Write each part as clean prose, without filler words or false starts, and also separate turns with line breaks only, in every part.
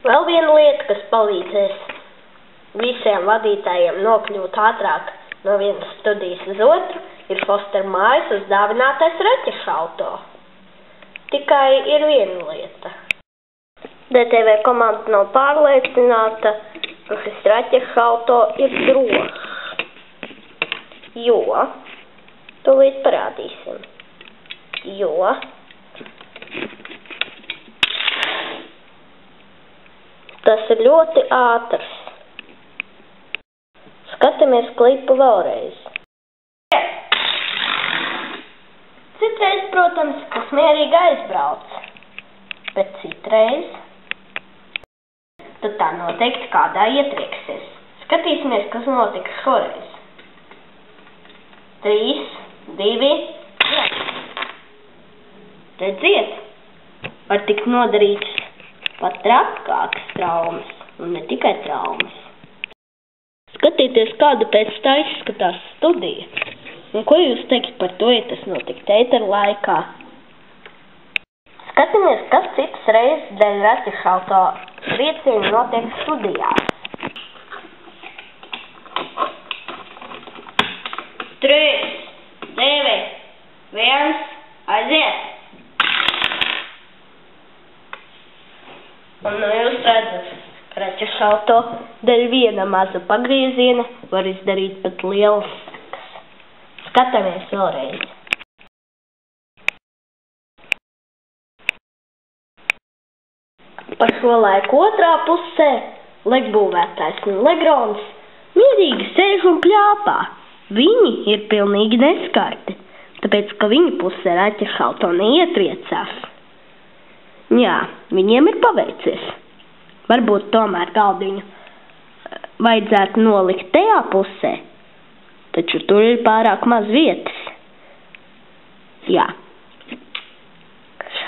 Vēl viena lieta, kas palīdzēs visiem vadītājiem nokļūt ātrāk no vienas studijas uz otru, ir Foster mājas uzdāvinātais raķešu auto. Tikai ir viena lieta. DTV komanda nav pārliecināta, ka šis raķešu auto ir drošs. Jo, tūlīt parādīsim. Jo tas ir ļoti ātrs. Skatāmies klipu vēlreiz. Citreiz, protams, kas mierīgi aizbrauc, bet citreiz tad tā noteikti kādā ietrieksies. Skatīsimies, kas notiks šoreiz. 3, 2, 1. Redziet, var tikt nodarīts pat trakākas traumas, un ne tikai traumas. Skatieties, kāda pēc tā izskatās studija. Un ko jūs teikt par to, ja tas notikt ētera laikā? Skatāmies, kas citas reizes dēļ raķešu auto triecienu notiek studijās. 3, 2, 1, aiziet! Un jūs redzat, ka raķešu auto dēļ viena maza pagrieziena var izdarīt pat lielas sekas. Skatāmies vēlreiz. Pa šo laiku otrā pusē legbūvētājs un Legrons mierīgi sēž un pļāpā. Viņi ir pilnīgi neskarti, tāpēc, ka viņa pusē raķešu auto neietriecās. Jā, viņiem ir paveicies. Varbūt tomēr galdiņu vajadzētu nolikt tajā pusē, taču tur ir pārāk maz vietas. Jā.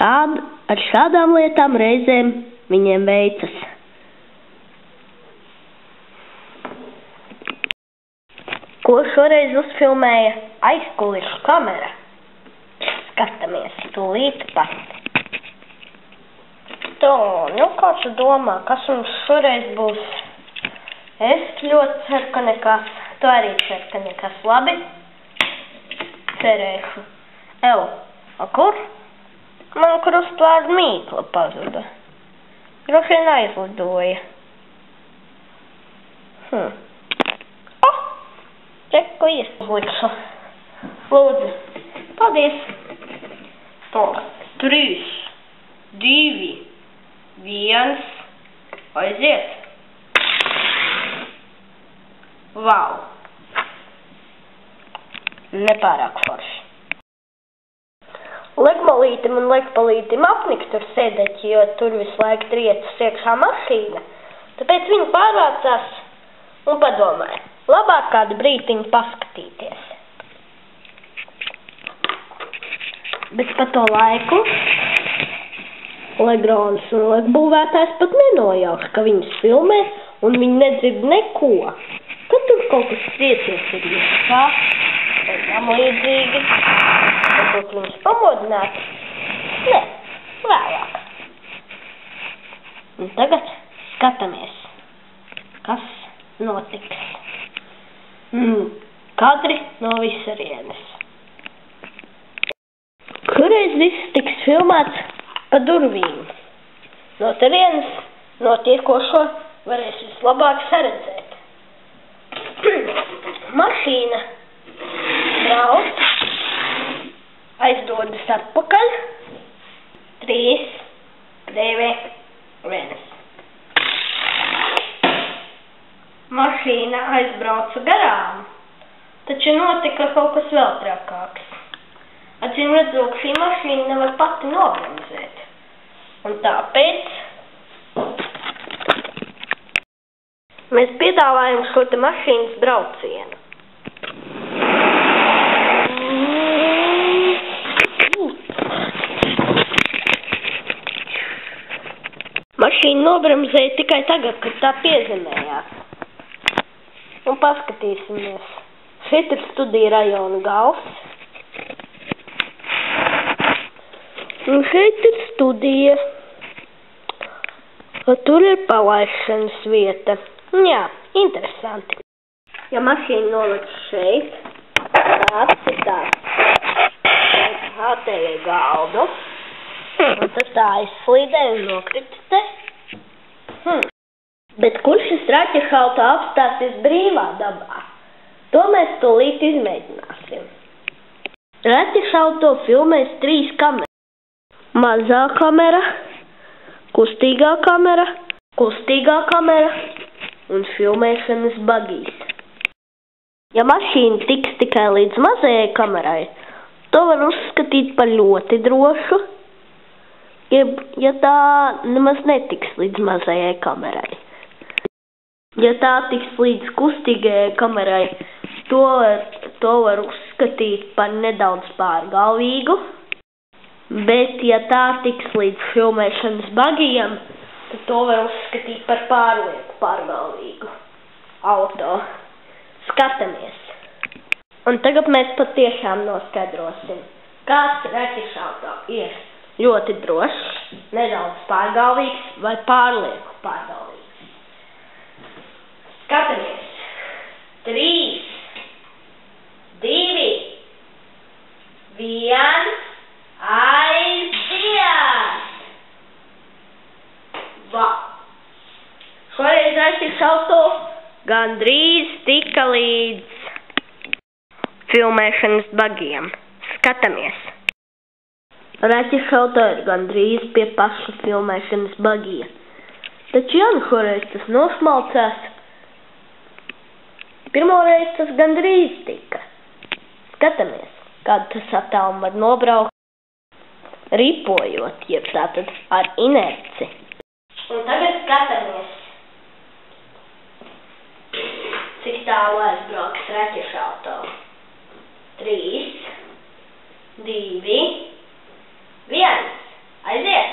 Ar šādām lietām reizēm viņiem veicas. Ko šoreiz uzfilmēja aizkulišu kamera? Skatāmies tūlīt pat. Nu, kā tu domā, kas mums šoreiz būs? Es ļoti ceru, ka nekas. Tu arī cer, ka nekas. Labi? Cerēšu. A kur? Man krustvārdu mīkla pazuda. Droši vien aizlidoja. Reku ieslišu. Lūdzu. Paldies. 3, 2, 1, aiziet! Vau! Nepārāk forši. Legmalītim un legpalītim apnikt tur sēdēt, jo tur visu laiku triecas iekšā mašīna. Tāpēc viņi pārvācās un padomāja, labāk kādu brītiņu paskatīties. Bet pa to laiku Legrons un legbūvētājs pat nenojauš, ka viņus filmē, un viņi nedzird neko. Kad tur kaut kas triecies ir iekšā, vai tam līdzīgi, varbūt viņus pamodināt? Nē, vēlāk. Un tagad skatāmies, kas notiks. Kadri no visarienes. Kureiz viss tiks filmēts pa durvīm. No turienes notiekošo varēs vislabāk saredzēt. Mašīna brauc, aizdodas atpakaļ. 3, 2, 1. Mašīna aizbrauca garām, taču notika kaut kas vēl trakāks. Acīm redzot, šī mašīna nevar pati nobremzēt. Un tāpēc mēs piedāvājam šo te mašīnas braucienu. Mašīna nobremzēja tikai tagad, kad tā piezemējās. Un paskatīsimies. Šeit ir studija rajona gals. Un šeit ir studija. Tur ir palaišanas vieta. Jā, interesanti. Ja mašīna noliec šeit, tad atcitās HTV galdu, un tas tā aizslīdē un nokrita te. Bet kur šis raķešu auto apstāsies brīvā dabā? To mēs tūlīt izmēģināsim. Raķešu auto filmēs 3 kameras. Mazā kamera, kustīgā kamera un filmēšanas bagīs. Ja mašīna tiks tikai līdz mazajai kamerai, to var uzskatīt par ļoti drošu, ja tā nemaz netiks līdz mazajai kamerai. Ja tā tiks līdz kustīgajai kamerai, to var uzskatīt par nedaudz pārgalvīgu, bet ja tā tiks līdz filmēšanas bagijam, tad to var uzskatīt par pārlieku pārgalvīgu auto. Skatāmies. Un tagad mēs patiešām noskaidrosim, kāds raķešu auto ir ļoti drošs, nedaudz pārgalvīgs vai pārlieku pārgalvīgs. Skatāmies. 3, 2, 1, aiziet! Šoreiz raķešu auto gandrīz tika līdz filmēšanas bagiem. Skatāmies. Raķešu auto ir gandrīz pie paša filmēšanas bagija. Taču ja nu šoreiz tas nosmalcās, pirmoreiz tas gandrīz tika. Skatāmies, kādu tas attālumu var nobraukt, ripojot, jeb tātad ar inerci. Un tagad skatāmies, cik tālu aizbrauks raķešu auto. 3, 2, 1, aiziet!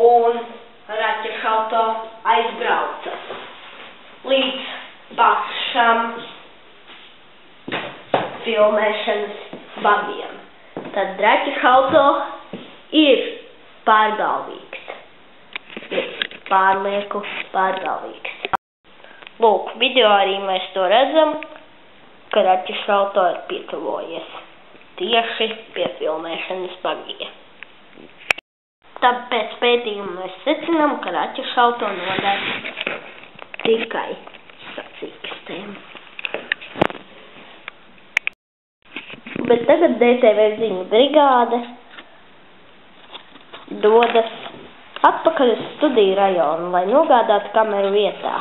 Un raķešu auto aizbrauca līdz pašam filmēšanas bagiem. Tad raķešu auto ir pārgalvīgs. Ir pārlieku pārgalvīgs. Lūk, video arī mēs to redzam, ka raķešu auto ir pietuvojies tieši pie filmēšanas bagija. Tāpēc pētījumā mēs secinām, ka raķešu auto noder tikai sacīkstēm. Bet tagad DTV ziņu brigāde dodas atpakaļ uz studiju rajonu, lai nogādātu kameru vietā.